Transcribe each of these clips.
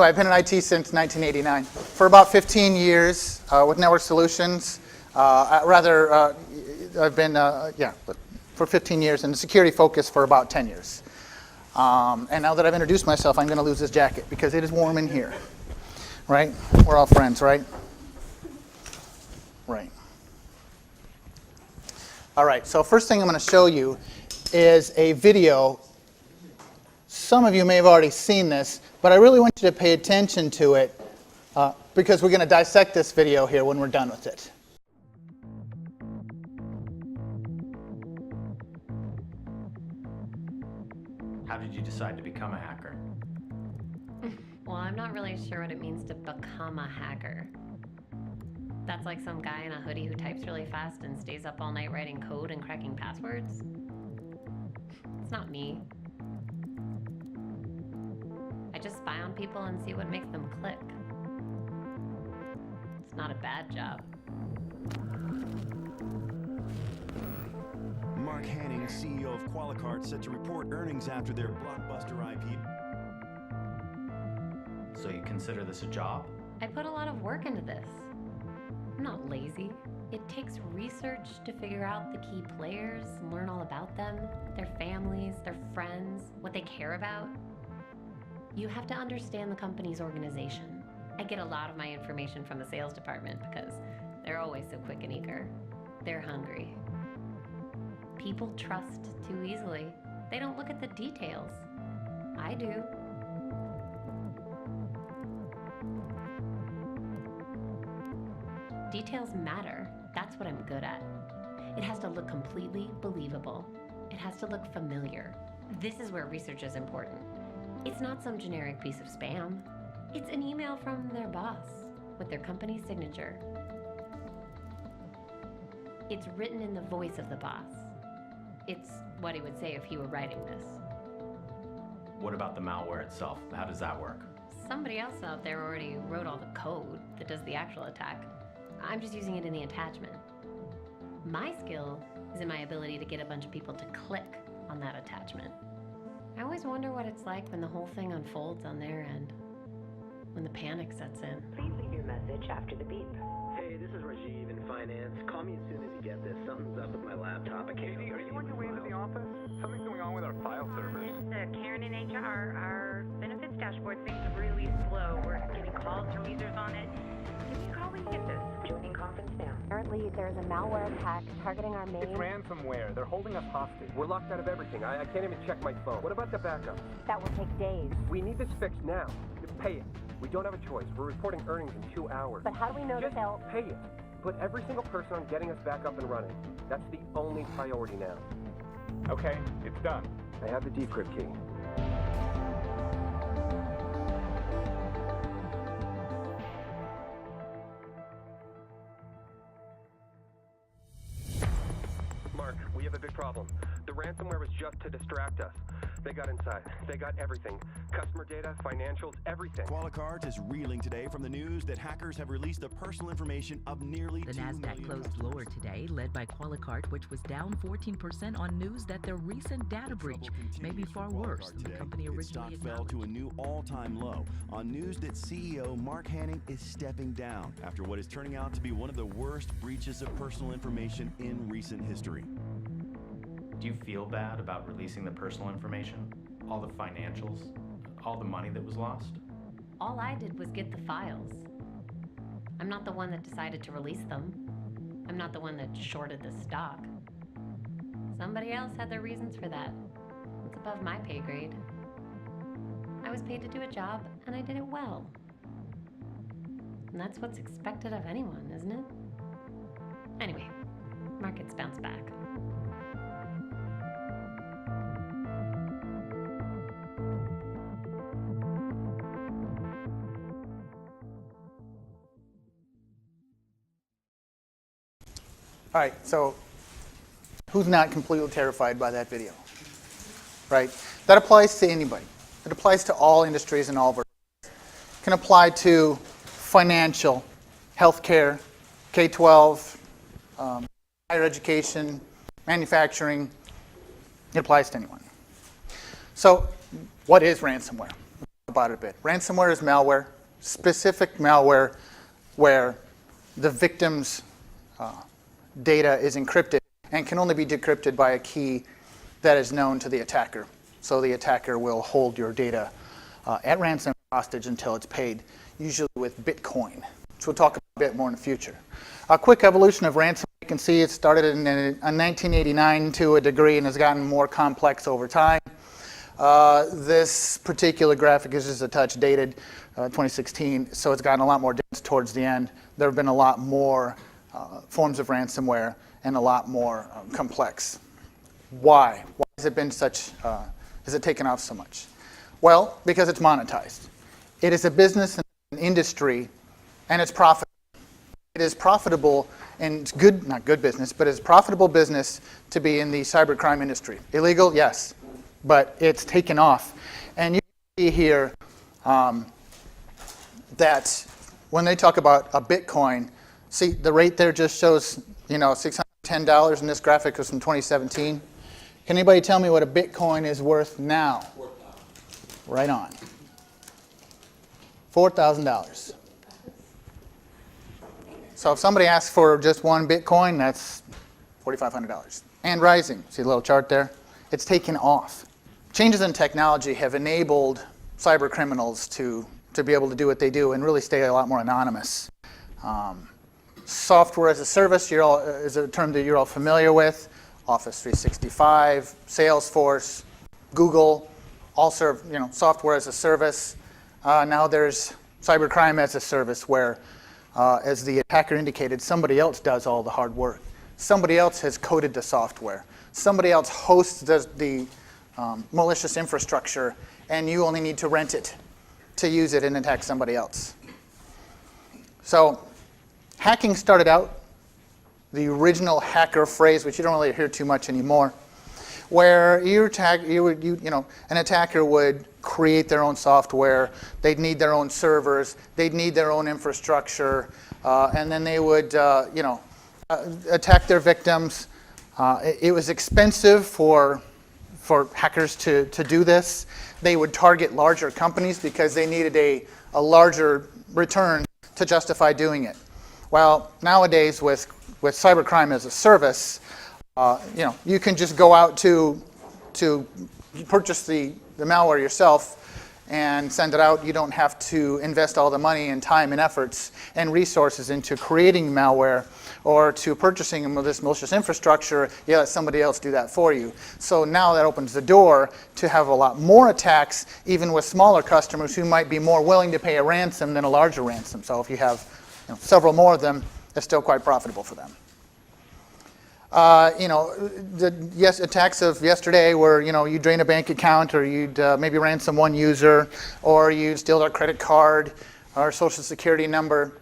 anyway, I've been in IT since 1989. For about 15 years with Network Solutions. I've been, for 15 years, and the security focus for about 10 years. And now that I've introduced myself, I'm going to lose this jacket because it is warm in here. Right? We're all friends, right? Right. All right, so first thing I'm going to show you is a video. Some of you may have already seen this, but I really want you to pay attention to it because we're going to dissect this video here when we're done with it. How did you decide to become a hacker? Well, I'm not really sure what it means to become a hacker. That's like some guy in a hoodie who types really fast and stays up all night writing code and cracking passwords. It's not me. I just spy on people and see what makes them click. It's not a bad job. Mark Hanning, CEO of Qualicart, set to report earnings after their blockbuster IPO. So you consider this a job? I put a lot of work into this. I'm not lazy. It takes research to figure out the key players, learn all about them, their families, their friends, what they care about. You have to understand the company's organization. I get a lot of my information from the sales department because they're always so quick and eager. They're hungry. People trust too easily. They don't look at the details. I do. Details matter. That's what I'm good at. It has to look completely believable. It has to look familiar. This is where research is important. It's not some generic piece of spam. It's an email from their boss with their company's signature. It's written in the voice of the boss. It's what he would say if he were writing this. What about the malware itself? How does that work? Somebody else out there already wrote all the code that does the actual attack. I'm just using it in the attachment. My skill is in my ability to get a bunch of people to click on that attachment. I always wonder what it's like when the whole thing unfolds on their end, when the panic sets in. Please leave your message after the beep. Hey, this is Rajiv in finance. Call me as soon as you get this. Something's up with my laptop. I can't. Katie, are you on your way to the office? Something's going on with our file servers. Karen in HR, our benefits dashboard seems really slow. We're getting calls from users on it. Can you call and get this? Joining conference now. Apparently, there's a malware attack targeting our main... It's ransomware. They're holding us hostage. We're locked out of everything. I can't even check my phone. What about the backup? That will take days. We need this fixed now. Just pay it. We don't have a choice. We're reporting earnings in 2 hours. But how do we know that Just they'll... pay it. Put every single person on getting us back up and running. That's the only priority now. Okay, it's done. I have the decrypt key. Mark, we have a big problem. The ransomware was just to distract us. They got inside. They got everything. Customer data, financials, everything. Qualicart is reeling today from the news that hackers have released the personal information of nearly The 2 Nasdaq million closed customers. lower today, led by Qualicart, which was down 14% on news that their recent data breach may be far worse than the company Its stock originally fell to a acknowledged. new all-time low on news that CEO Mark Hanning is stepping down after what is turning out to be one of the worst breaches of personal information in recent history. Do you feel bad about releasing the personal information? All the financials? All the money that was lost? All I did was get the files. I'm not the one that decided to release them. I'm not the one that shorted the stock. Somebody else had their reasons for that. It's above my pay grade. I was paid to do a job, and I did it well. And that's what's expected of anyone, isn't it? Anyway, markets bounce back. All right, so who's not completely terrified by that video? Right? That applies to anybody. It applies to all industries and all verticals. It can apply to financial, healthcare, K-12, higher education, manufacturing. It applies to anyone. So what is ransomware? about it a bit. Ransomware is malware, specific malware where the victim's data is encrypted and can only be decrypted by a key that is known to the attacker. So the attacker will hold your data at ransom hostage until it's paid, usually with Bitcoin. So we'll talk about a bit more in the future. A quick evolution of ransomware. You can see it started in 1989 to a degree and has gotten more complex over time. This particular graphic is just a touch dated, 2016, so it's gotten a lot more dense towards the end. There have been a lot more forms of ransomware and a lot more complex. Why? Why has it been such, has it taken off so much? Well, because it's monetized. It is a business and an industry, and it's profitable. It is profitable and it's good, not good business, but it's profitable business to be in the cybercrime industry. Illegal, yes, but it's taken off. And you can see here that when they talk about a Bitcoin, see the rate there just shows, $610, and this graphic was from 2017. Can anybody tell me what a Bitcoin is worth now? Right on. $4,000. So if somebody asks for just one Bitcoin, that's $4,500. And rising. See the little chart there? It's taken off. Changes in technology have enabled cyber criminals to be able to do what they do and really stay a lot more anonymous. Software as a service is a term that you're all familiar with. Office 365, Salesforce, Google, all serve software as a service. Now there's cybercrime as a service where, as the attacker indicated, somebody else does all the hard work. Somebody else has coded the software. Somebody else hosts the malicious infrastructure, and you only need to rent it to use it and attack somebody else. So hacking started out, the original hacker phrase, which you don't really hear too much anymore, where an attacker would create their own software, they'd need their own servers, they'd need their own infrastructure, and then they would attack their victims. It was expensive for hackers to do this. They would target larger companies because they needed a larger return to justify doing it. Well, nowadays with cybercrime as a service, you can just go out to purchase the malware yourself and send it out. You don't have to invest all the money and time and efforts and resources into creating malware or to purchasing this malicious infrastructure. You let somebody else do that for you. So now that opens the door to have a lot more attacks, even with smaller customers who might be more willing to pay a ransom than a larger ransom. So if you have several more of them, it's still quite profitable for them. Attacks of yesterday where you drain a bank account, or you'd maybe ransom one user, or you'd steal their credit card or social security number.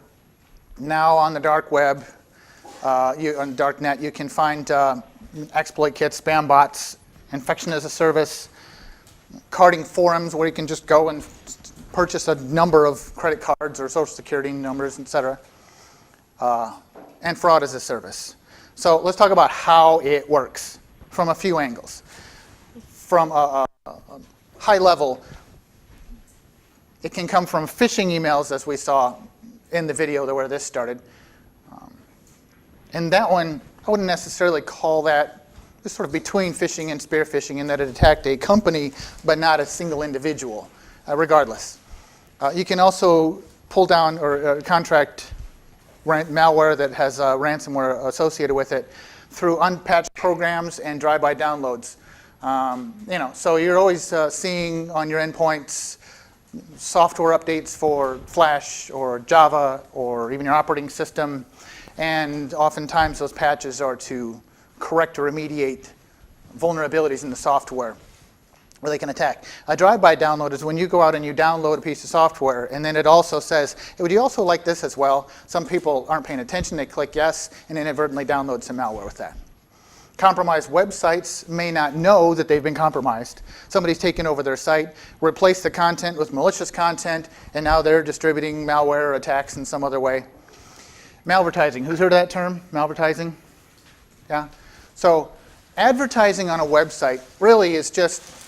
Now on the dark web, on dark net, you can find exploit kits, spam bots, infection as a service, carding forums where you can just go and purchase a number of credit cards or social security numbers, etc. And fraud as a service. So let's talk about how it works from a few angles. From a high level, it can come from phishing emails, as we saw in the video where this started. And that one, I wouldn't necessarily call that, it's sort of between phishing and spear phishing in that it attacked a company but not a single individual, regardless. You can also pull down or contract malware that has ransomware associated with it through unpatched programs and drive-by downloads. So you're always seeing on your endpoints software updates for Flash or Java or even your operating system, and oftentimes those patches are to correct or remediate vulnerabilities in the software where they can attack. A drive-by download is when you go out and you download a piece of software, and then it also says, hey, would you also like this as well? Some people aren't paying attention, they click yes, and inadvertently download some malware with that. Compromised websites may not know that they've been compromised. Somebody's taken over their site, replaced the content with malicious content, and now they're distributing malware or attacks in some other way. Malvertising, who's heard of that term, malvertising? Yeah? So advertising on a website really is just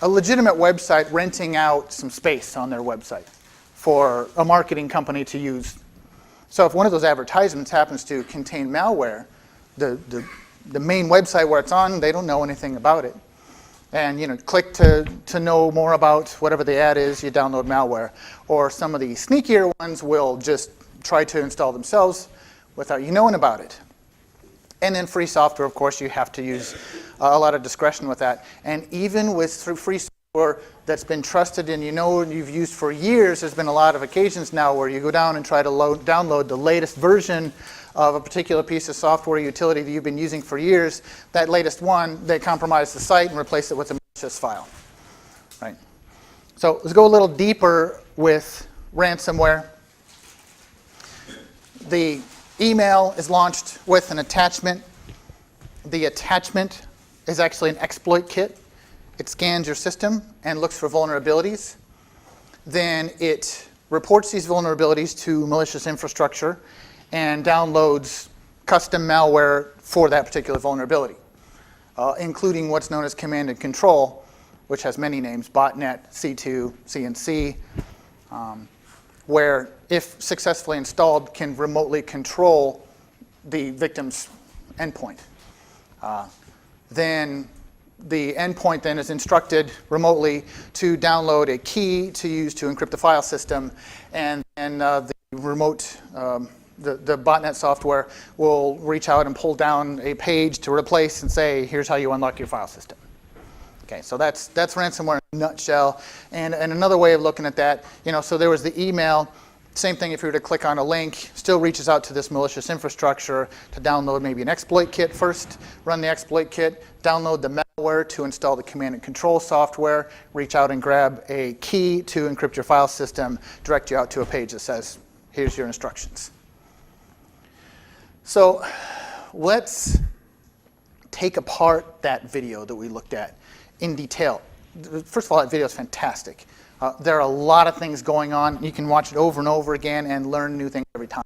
a legitimate website renting out some space on their website for a marketing company to use. So if one of those advertisements happens to contain malware, the main website where it's on, they don't know anything about it. And click to know more about whatever the ad is, you download malware. Or some of the sneakier ones will just try to install themselves without you knowing about it. And then free software, of course, you have to use a lot of discretion with that. And even with free software that's been trusted and you've used for years, there's been a lot of occasions now where you go down and try to download the latest version of a particular piece of software utility that you've been using for years. That latest one, they compromise the site and replace it with a malicious file. Right. So let's go a little deeper with ransomware. The email is launched with an attachment. The attachment is actually an exploit kit. It scans your system and looks for vulnerabilities. Then it reports these vulnerabilities to malicious infrastructure and downloads custom malware for that particular vulnerability, including what's known as command and control, which has many names, botnet, C2, CNC, where, if successfully installed, can remotely control the victim's endpoint. Then the endpoint then is instructed remotely to download a key to use to encrypt the file system, and the remote the botnet software will reach out and pull down a page to replace and say, here's how you unlock your file system. Okay, so that's ransomware in a nutshell. And another way of looking at that, so there was the email. Same thing if you were to click on a link, still reaches out to this malicious infrastructure to download maybe an exploit kit first, run the exploit kit, download the malware to install the command and control software, reach out and grab a key to encrypt your file system, direct you out to a page that says, here's your instructions. So let's take apart that video that we looked at in detail. First of all, that video is fantastic. There are a lot of things going on. You can watch it over and over again and learn new things every time.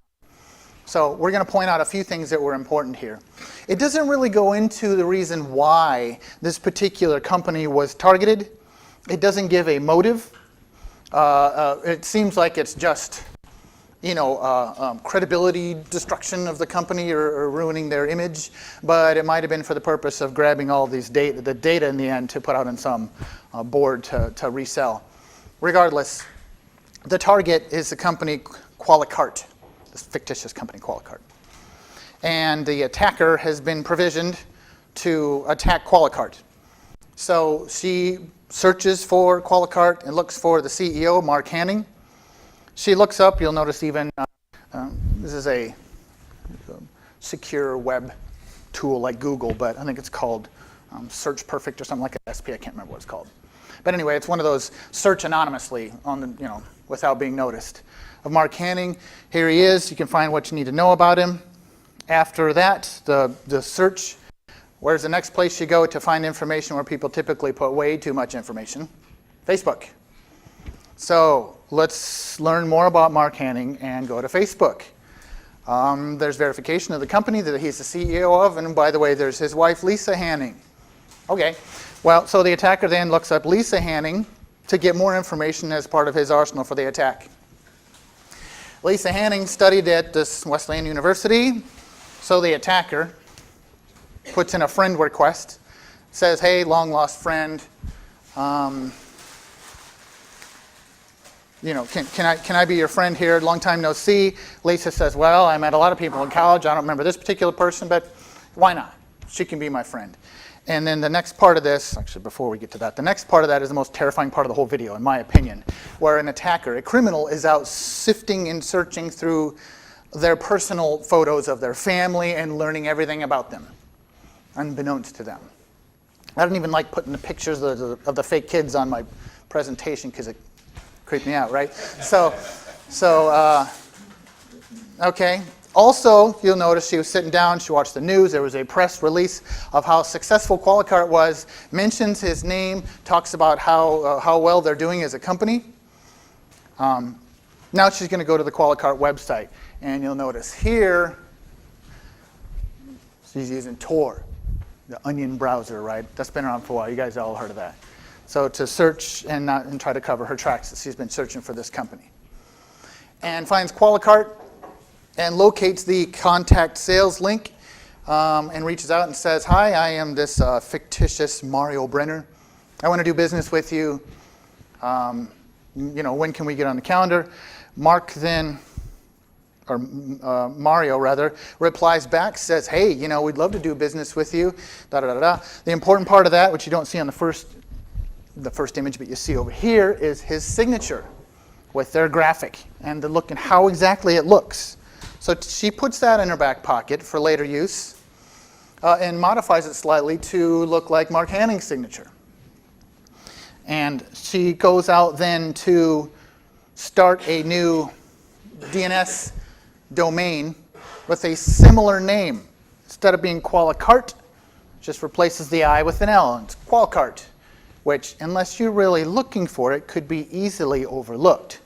So we're going to point out a few things that were important here. It doesn't really go into the reason why this particular company was targeted. It doesn't give a motive. It seems like it's just credibility destruction of the company or ruining their image, but it might have been for the purpose of grabbing all these the data in the end to put out on some board to resell. Regardless, the target is the company Qualicart, this fictitious company Qualicart. And the attacker has been provisioned to attack Qualicart. So she searches for Qualicart and looks for the CEO, Mark Hanning. She looks up, you'll notice even, this is a secure web tool like Google, but I think it's called Search Perfect or something like an SP, I can't remember what it's called. But anyway, it's one of those search anonymously on the, without being noticed. Of Mark Hanning, here he is, you can find what you need to know about him. After that, the search, where's the next place you go to find information where people typically put way too much information? Facebook. So let's learn more about Mark Hanning and go to Facebook. There's verification of the company that he's the CEO of, and by the way, there's his wife, Lisa Hanning. Okay, well, so the attacker then looks up Lisa Hanning to get more information as part of his arsenal for the attack. Lisa Hanning studied at this Wesleyan University, so the attacker puts in a friend request, says, hey, long lost friend, can I be your friend here? Long time no see. Lisa says, well, I met a lot of people in college. I don't remember this particular person, but why not? She can be my friend. And then the next part of this, actually before we get to that, the next part of that is the most terrifying part of the whole video, in my opinion, where an attacker, a criminal, is out sifting and searching through their personal photos of their family and learning everything about them, unbeknownst to them. I don't even like putting the pictures of the fake kids on my presentation because it creeped me out, right? Okay. Also, you'll notice she was sitting down, she watched the news, there was a press release of how successful Qualicart was, mentions his name, talks about how well they're doing as a company. Now she's going to go to the Qualicart website, and you'll notice here, she's using Tor, the Onion browser, right? That's been around for a while, you guys all heard of that. So to search and try to cover her tracks as she's been searching for this company. And finds Qualicart and locates the contact sales link and reaches out and says, hi, I am this fictitious Mario Brenner. I want to do business with you. When can we get on the calendar? Mario replies back, says, hey, we'd love to do business with you, The important part of that, which you don't see on the first image, but you see over here, is his signature with their graphic and the look and how exactly it looks. So she puts that in her back pocket for later use and modifies it slightly to look like Mark Hanning's signature. And she goes out then to start a new DNS domain with a similar name. Instead of being Qualicart, just replaces the I with an L, and it's Qualicart, which, unless you're really looking for it, could be easily overlooked.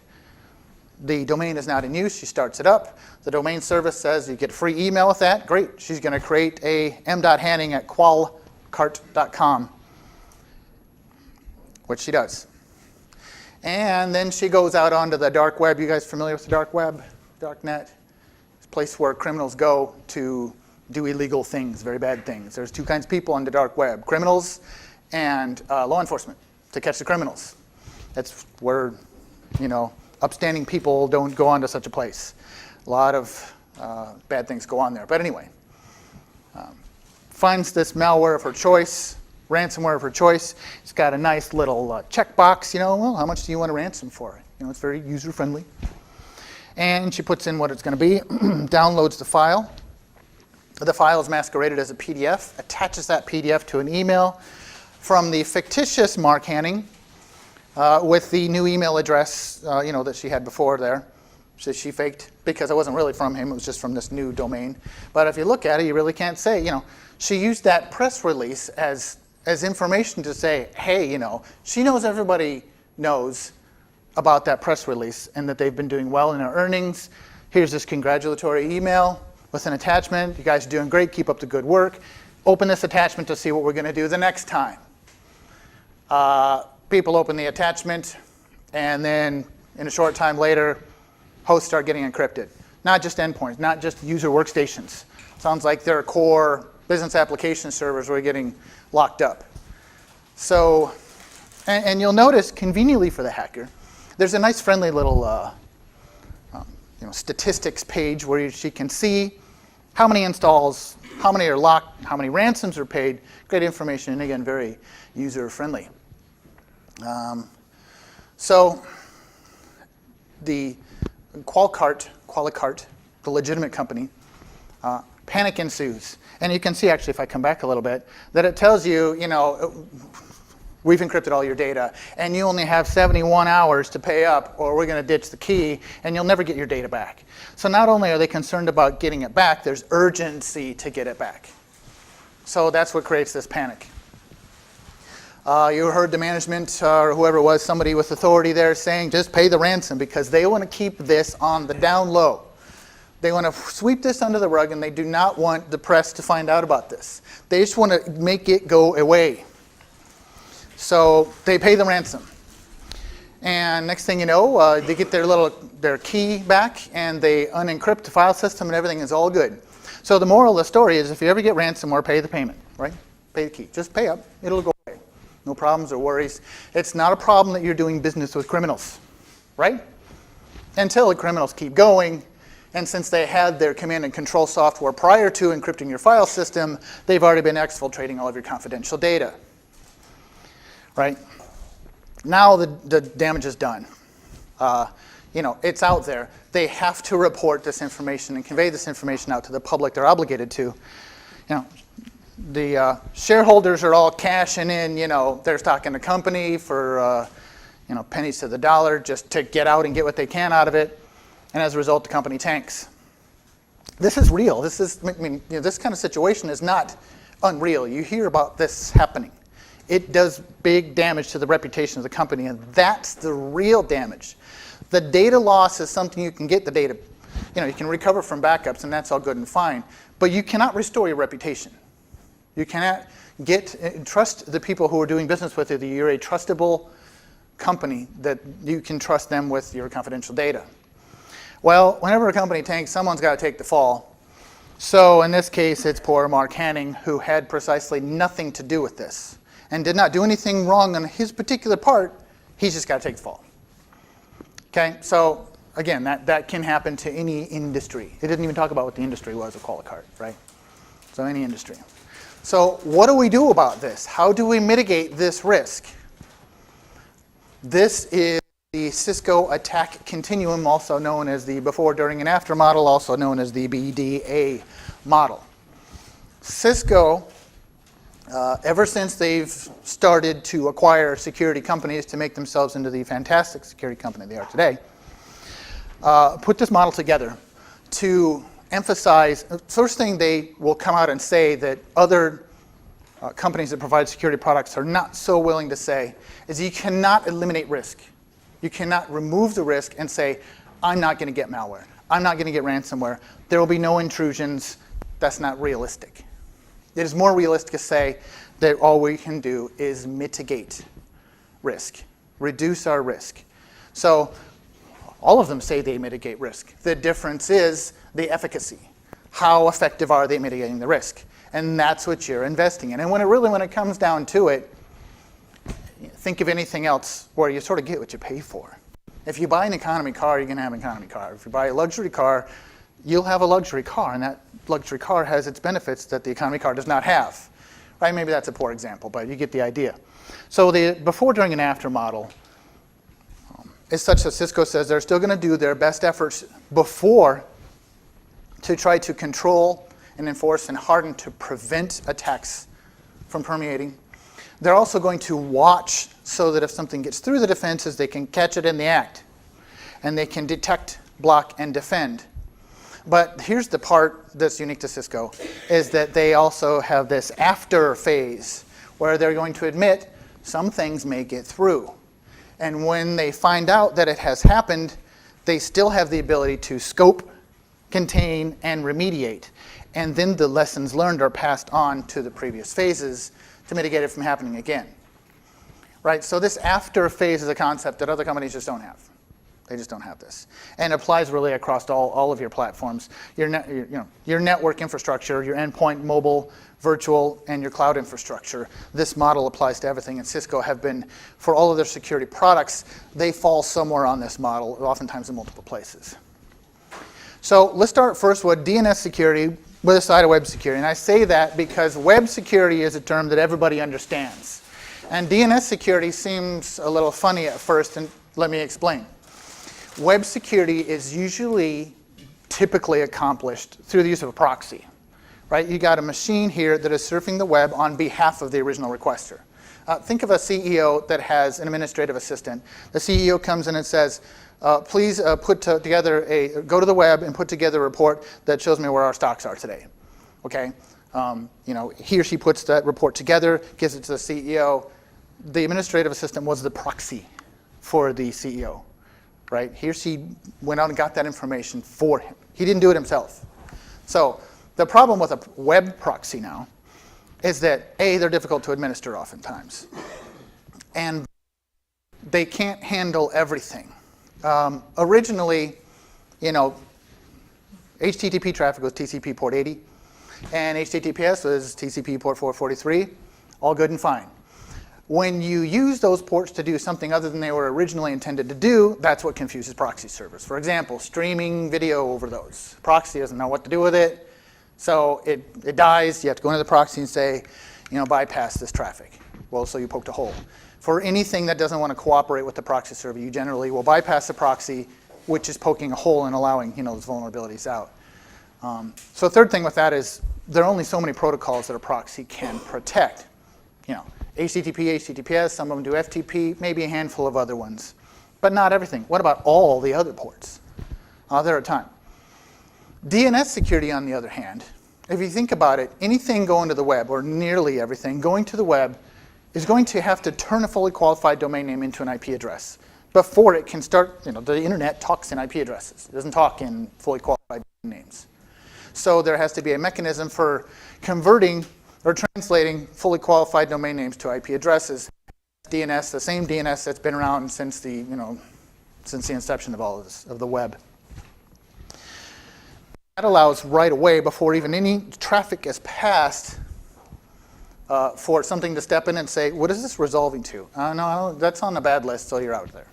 The domain is not in use. She starts it up. The domain service says you get free email with that. Great. She's going to create a m.hanning@qualcart.com, which she does. And then she goes out onto the dark web. You guys familiar with the dark web? Darknet? It's a place where criminals go to do illegal things, very bad things. There's two kinds of people on the dark web, criminals and law enforcement, to catch the criminals. That's where, upstanding people don't go onto such a place. A lot of bad things go on there. But anyway, finds this malware of her choice, ransomware of her choice. It's got a nice little checkbox, well, how much do you want to ransom for? It's very user-friendly. And she puts in what it's going to be, downloads the file. The file is masqueraded as a PDF, attaches that PDF to an email from the fictitious Mark Hanning with the new email address, that she had before there. So she faked, because it wasn't really from him, it was just from this new domain. But if you look at it, you really can't say, she used that press release as information to say, hey, she knows everybody knows about that press release and that they've been doing well in their earnings. Here's this congratulatory email with an attachment. You guys are doing great. Keep up the good work. Open this attachment to see what we're going to do the next time. People open the attachment, and then in a short time later, hosts start getting encrypted. Not just endpoints, not just user workstations. Sounds like their core business application servers were getting locked up. So, and you'll notice, conveniently for the hacker, there's a nice friendly little statistics page where she can see how many installs, how many are locked, how many ransoms are paid. Great information, and again, very user-friendly. So the Qualicart, the legitimate company, panic ensues. And you can see, actually, if I come back a little bit, that it tells you, we've encrypted all your data, and you only have 71 hours to pay up, or we're going to ditch the key, and you'll never get your data back. So not only are they concerned about getting it back, there's urgency to get it back. So that's what creates this panic. You heard the management, or whoever it was, somebody with authority there saying, just pay the ransom, because they want to keep this on the down low. They want to sweep this under the rug, and they do not want the press to find out about this. They just want to make it go away. So they pay the ransom. And next thing you know, they get their key back, and they unencrypt the file system, and everything is all good. So the moral of the story is, if you ever get ransomware, pay the payment, right? Pay the key. Just pay up. It'll go away. No problems or worries. It's not a problem that you're doing business with criminals, right? Until the criminals keep going. And since they had their command and control software prior to encrypting your file system, they've already been exfiltrating all of your confidential data. Right? Now the damage is done. It's out there. They have to report this information and convey this information out to the public. They're obligated to. The shareholders are all cashing in, their stock in the company for, pennies to the dollar, just to get out and get what they can out of it. And as a result, the company tanks. This is real. This kind of situation is not unreal. You hear about this happening. It does big damage to the reputation of the company, and that's the real damage. The data loss is something you can get the data, you can recover from backups, and that's all good and fine, but you cannot restore your reputation. You cannot trust the people who are doing business with you that you're a trustable company, that you can trust them with your confidential data. Well, whenever a company tanks, someone's got to take the fall. So in this case, it's poor Mark Hanning, who had precisely nothing to do with this and did not do anything wrong on his particular part. He's just got to take the fall. Okay, so again, that can happen to any industry. It didn't even talk about what the industry was of Qualicart, right? So any industry. So what do we do about this? How do we mitigate this risk? This is the Cisco attack continuum, also known as the before, during, and after model, also known as the BDA model. Cisco, ever since they've started to acquire security companies to make themselves into the fantastic security company they are today, put this model together to emphasize, first thing they will come out and say that other companies that provide security products are not so willing to say, is you cannot eliminate risk. You cannot remove the risk and say, I'm not going to get malware. I'm not going to get ransomware. There will be no intrusions. That's not realistic. It is more realistic to say that all we can do is mitigate risk, reduce our risk. So all of them say they mitigate risk. The difference is the efficacy. How effective are they mitigating the risk? And that's what you're investing in. And when it comes down to it, think of anything else where you sort of get what you pay for. If you buy an economy car, you're going to have an economy car. If you buy a luxury car, you'll have a luxury car, and that luxury car has its benefits that the economy car does not have. Right? Maybe that's a poor example, but you get the idea. So the before, during, and after model is such that Cisco says they're still going to do their best efforts before to try to control and enforce and harden to prevent attacks from permeating. They're also going to watch so that if something gets through the defenses, they can catch it in the act. And they can detect, block, and defend. But here's the part that's unique to Cisco, is that they also have this after phase where they're going to admit some things may get through. And when they find out that it has happened, they still have the ability to scope, contain, and remediate. And then the lessons learned are passed on to the previous phases to mitigate it from happening again. Right? So this after phase is a concept that other companies just don't have. They just don't have this. And it applies really across all of your platforms. Your network infrastructure, your endpoint, mobile, virtual, and your cloud infrastructure. This model applies to everything. And Cisco have been, for all of their security products, they fall somewhere on this model, oftentimes in multiple places. So let's start first with DNS security with a side of web security. And I say that because web security is a term that everybody understands. And DNS security seems a little funny at first, and let me explain. Web security is typically accomplished through the use of a proxy. Right? You got a machine here that is surfing the web on behalf of the original requester. Think of a CEO that has an administrative assistant. The CEO comes in and says, please go to the web and put together a report that shows me where our stocks are today. Okay? He or she puts that report together, gives it to the CEO. The administrative assistant was the proxy for the CEO. Right? He or she went out and got that information for him. He didn't do it himself. So the problem with a web proxy now is that A, they're difficult to administer oftentimes. And they can't handle everything. Originally, HTTP traffic was TCP port 80, and HTTPS was TCP port 443, all good and fine. When you use those ports to do something other than they were originally intended to do, that's what confuses proxy servers. For example, streaming video over those. Proxy doesn't know what to do with it, so it dies. You have to go into the proxy and say, bypass this traffic. Well, so you poked a hole. For anything that doesn't want to cooperate with the proxy server, you generally will bypass the proxy, which is poking a hole and allowing those vulnerabilities out. So third thing with that is there are only so many protocols that a proxy can protect. HTTP, HTTPS, some of them do FTP, maybe a handful of other ones, but not everything. What about all the other ports? There are time. DNS security, on the other hand, if you think about it, anything going to the web, or nearly everything going to the web, is going to have to turn a fully qualified domain name into an IP address before it can start. The internet talks in IP addresses. It doesn't talk in fully qualified domain names. So there has to be a mechanism for converting or translating fully qualified domain names to IP addresses. DNS, the same DNS that's been around since the inception of all of this, of the web. That allows right away, before even any traffic is passed, for something to step in and say, what is this resolving to? No, that's on the bad list, so you're out there.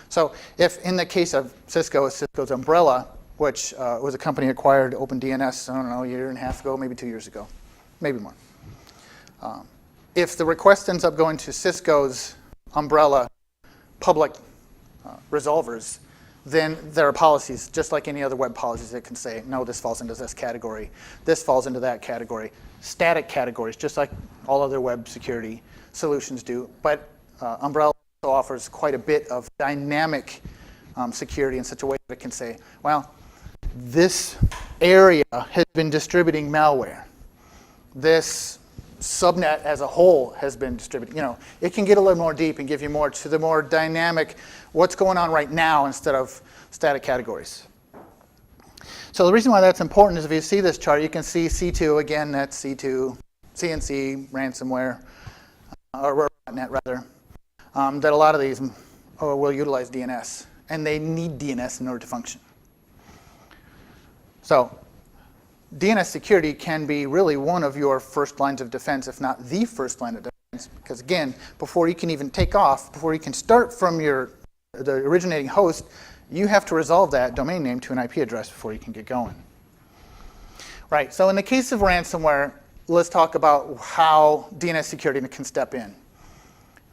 So if in the case of Cisco, Cisco's Umbrella, which was a company acquired OpenDNS, I don't know, a year and a half ago, maybe 2 years ago, maybe more. If the request ends up going to Cisco's Umbrella public resolvers, then there are policies, just like any other web policies, that can say, no, this falls into this category, this falls into that category. Static categories, just like all other web security solutions do. But Umbrella also offers quite a bit of dynamic security in such a way that it can say, well, this area has been distributing malware. This subnet as a whole has been distributed. It can get a little more deep and give you more to the more dynamic, what's going on right now instead of static categories. So the reason why that's important is if you see this chart, you can see C2, again, that's C2, CNC, ransomware, or .NET rather, that a lot of these will utilize DNS, and they need DNS in order to function. So DNS security can be really one of your first lines of defense, if not the first line of defense, because again, before you can even take off, before you can start from the originating host, you have to resolve that domain name to an IP address before you can get going. Right, so in the case of ransomware, let's talk about how DNS security can step in.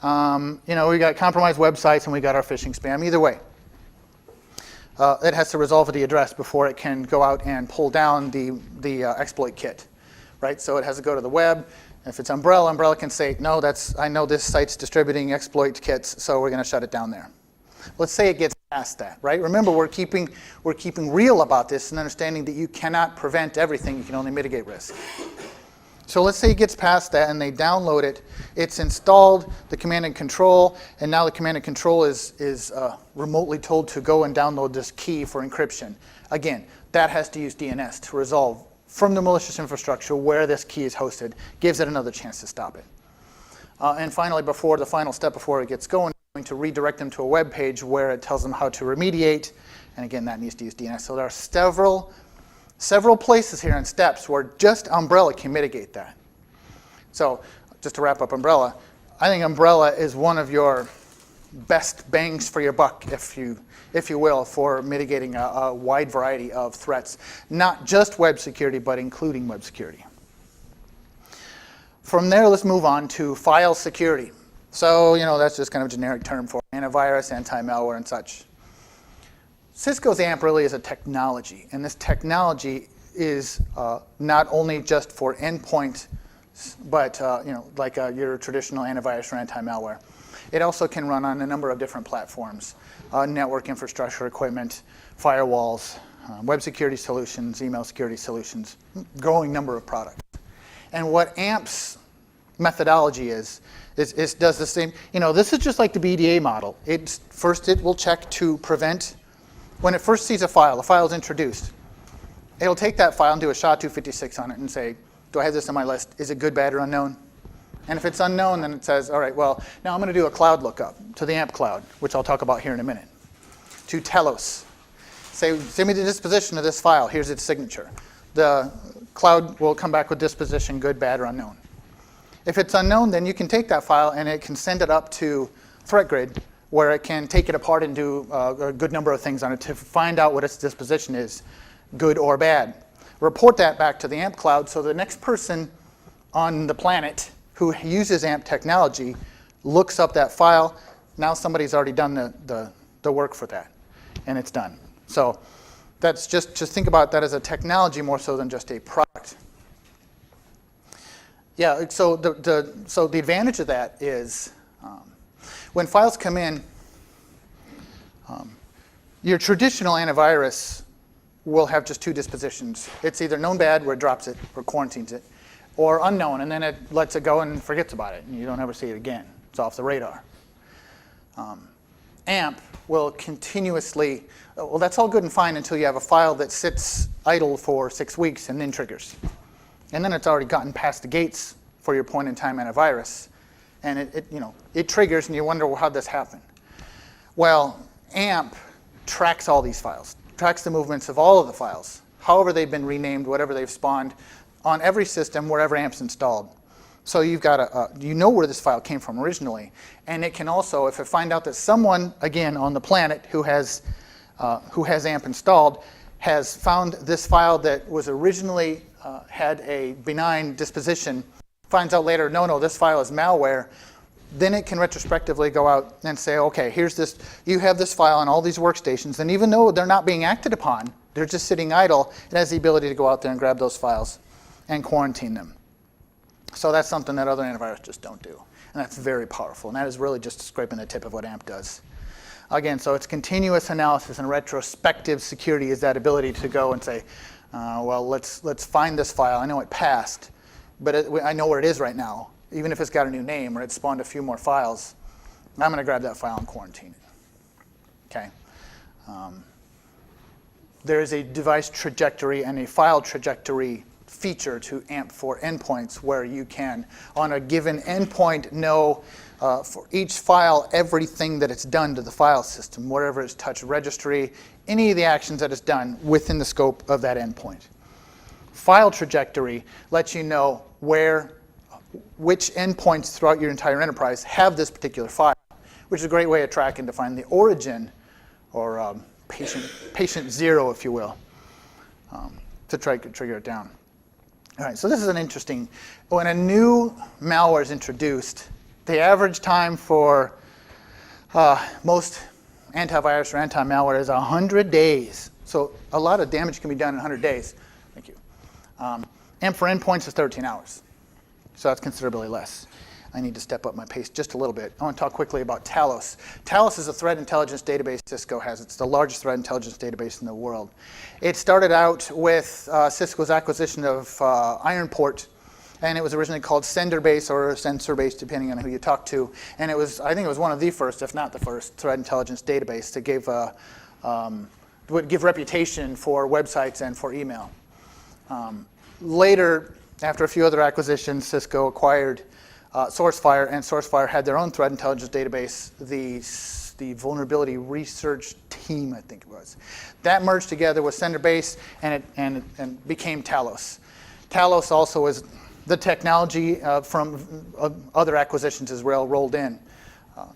We got compromised websites and we got our phishing spam. Either way, it has to resolve the address before it can go out and pull down the exploit kit, right? So it has to go to the web. If it's Umbrella, Umbrella can say, no, I know this site's distributing exploit kits, so we're going to shut it down there. Let's say it gets past that, right? Remember, we're keeping real about this and understanding that you cannot prevent everything, you can only mitigate risk. So let's say it gets past that and they download it. It's installed, the command and control, and now the command and control is remotely told to go and download this key for encryption. Again, that has to use DNS to resolve from the malicious infrastructure where this key is hosted, gives it another chance to stop it. And finally, before the final step, before it gets going to redirect them to a web page where it tells them how to remediate, and again, that needs to use DNS. So there are several places here and steps where just Umbrella can mitigate that. So just to wrap up Umbrella, I think Umbrella is one of your best bangs for your buck, if you will, for mitigating a wide variety of threats, not just web security, but including web security. From there, let's move on to file security. So, that's just kind of a generic term for antivirus, anti-malware, and such. Cisco's AMP really is a technology, and this technology is not only just for endpoint, but like your traditional antivirus or anti-malware. It also can run on a number of different platforms, network infrastructure equipment, firewalls, web security solutions, email security solutions, growing number of products. And what AMP's methodology is does the same. This is just like the BDA model. First it will check to prevent. When it first sees a file, the file is introduced. It'll take that file and do a SHA-256 on it and say, do I have this on my list? Is it good, bad, or unknown? And if it's unknown, then it says, all right, well, now I'm going to do a cloud lookup to the AMP cloud, which I'll talk about here in a minute, to Telos. Say, send me the disposition of this file. Here's its signature. The cloud will come back with disposition, good, bad, or unknown. If it's unknown, then you can take that file and it can send it up to ThreatGrid, where it can take it apart and do a good number of things on it to find out what its disposition is, good or bad. Report that back to the AMP cloud so the next person on the planet who uses AMP technology looks up that file. Now somebody's already done the work for that, and it's done. So that's just think about that as a technology more so than just a product. Yeah, so the advantage of that is when files come in, your traditional antivirus will have just two dispositions. It's either known bad, where it drops it or quarantines it, or unknown, and then it lets it go and forgets about it, and you don't ever see it again. It's off the radar. AMP will continuously, well, that's all good and fine until you have a file that sits idle for 6 weeks and then triggers. and then it's already gotten past the gates for your point-in-time antivirus, and it triggers, and you wonder, well, how'd this happen? Well, AMP tracks all these files, tracks the movements of all of the files, however they've been renamed, whatever they've spawned, on every system wherever AMP's installed. So you've got you know where this file came from originally, and it can also, if it find out that someone, again, on the planet who has AMP installed, has found this file that was originally had a benign disposition, finds out later, no, this file is malware, then it can retrospectively go out and say, okay, here's this, you have this file on all these workstations, and even though they're not being acted upon, they're just sitting idle, it has the ability to go out there and grab those files and quarantine them. So that's something that other antivirus just don't do. And that's very powerful. And that is really just scraping the tip of what AMP does. Again, so it's continuous analysis, and retrospective security is that ability to go and say, well, let's find this file. I know it passed, but I know where it is right now. Even if it's got a new name or it's spawned a few more files, I'm going to grab that file and quarantine it. Okay. There is a device trajectory and a file trajectory feature to AMP for endpoints, where you can, on a given endpoint, know for each file everything that it's done to the file system, wherever it's touched registry, any of the actions that it's done within the scope of that endpoint. File trajectory lets you know which endpoints throughout your entire enterprise have this particular file, which is a great way of tracking to find the origin, or patient zero, if you will, to try to trigger it down. All right, so this is an interesting, when a new malware is introduced, the average time for most antivirus or anti-malware is 100 days. So a lot of damage can be done in 100 days. Thank you. And for endpoints, it's 13 hours. So that's considerably less. I need to step up my pace just a little bit. I want to talk quickly about Talos. Talos is a threat intelligence database Cisco has. It's the largest threat intelligence database in the world. It started out with Cisco's acquisition of Ironport, and it was originally called SenderBase or SensorBase, depending on who you talk to. And it was, I think it was one of the first, if not the first, threat intelligence database that would give reputation for websites and for email. Later, after a few other acquisitions, Cisco acquired SourceFire, and SourceFire had their own threat intelligence database, the vulnerability research team, I think it was. That merged together with SenderBase, and became Talos. Talos also is the technology from other acquisitions as well rolled in.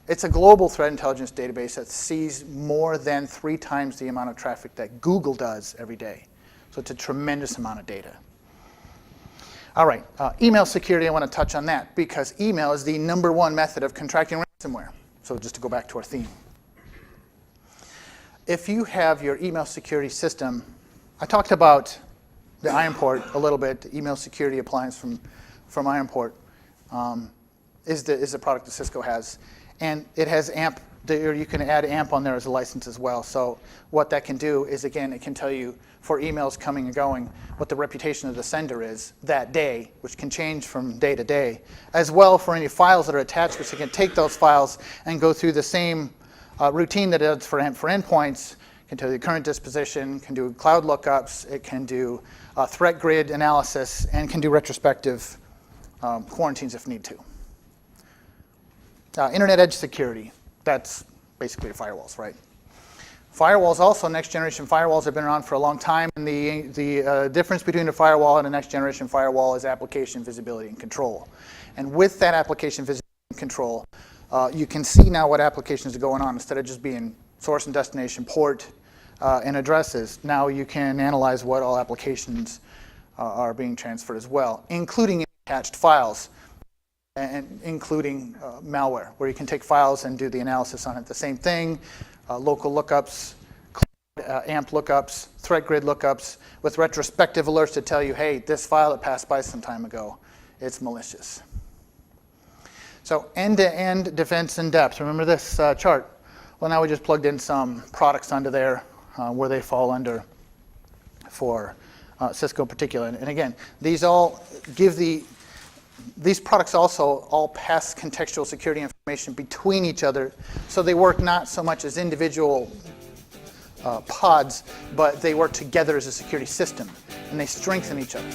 It's a global threat intelligence database that sees more than 3 times the amount of traffic that Google does every day. So it's a tremendous amount of data. All right, email security, I want to touch on that because email is the #1 method of contracting ransomware. So just to go back to our theme. If you have your email security system, I talked about the Ironport a little bit. The email security appliance from Ironport is the product that Cisco has. And it has AMP, or you can add AMP on there as a license as well. So what that can do is, again, it can tell you for emails coming and going what the reputation of the sender is that day, which can change from day to day, as well for any files that are attached, which it can take those files and go through the same routine that it does for endpoints. It can tell you the current disposition, can do cloud lookups, it can do threat grid analysis, and can do retrospective quarantines if need to. Internet edge security, that's basically firewalls, right? Firewalls also, next generation firewalls have been around for a long time, and the difference between a firewall and a next generation firewall is application visibility and control. And with that application visibility and control, you can see now what applications are going on. Instead of just being source and destination port and addresses, now you can analyze what all applications are being transferred as well, including attached files, and including malware, where you can take files and do the analysis on it. The same thing, local lookups, AMP lookups, threat grid lookups, with retrospective alerts to tell you, hey, this file that passed by some time ago, it's malicious. So end-to-end defense in depth. Remember this chart? Well, now we just plugged in some products onto there where they fall under for Cisco in particular. And again, these all give these products also all pass contextual security information between each other, so they work not so much as individual pods, but they work together as a security system, and they strengthen each other.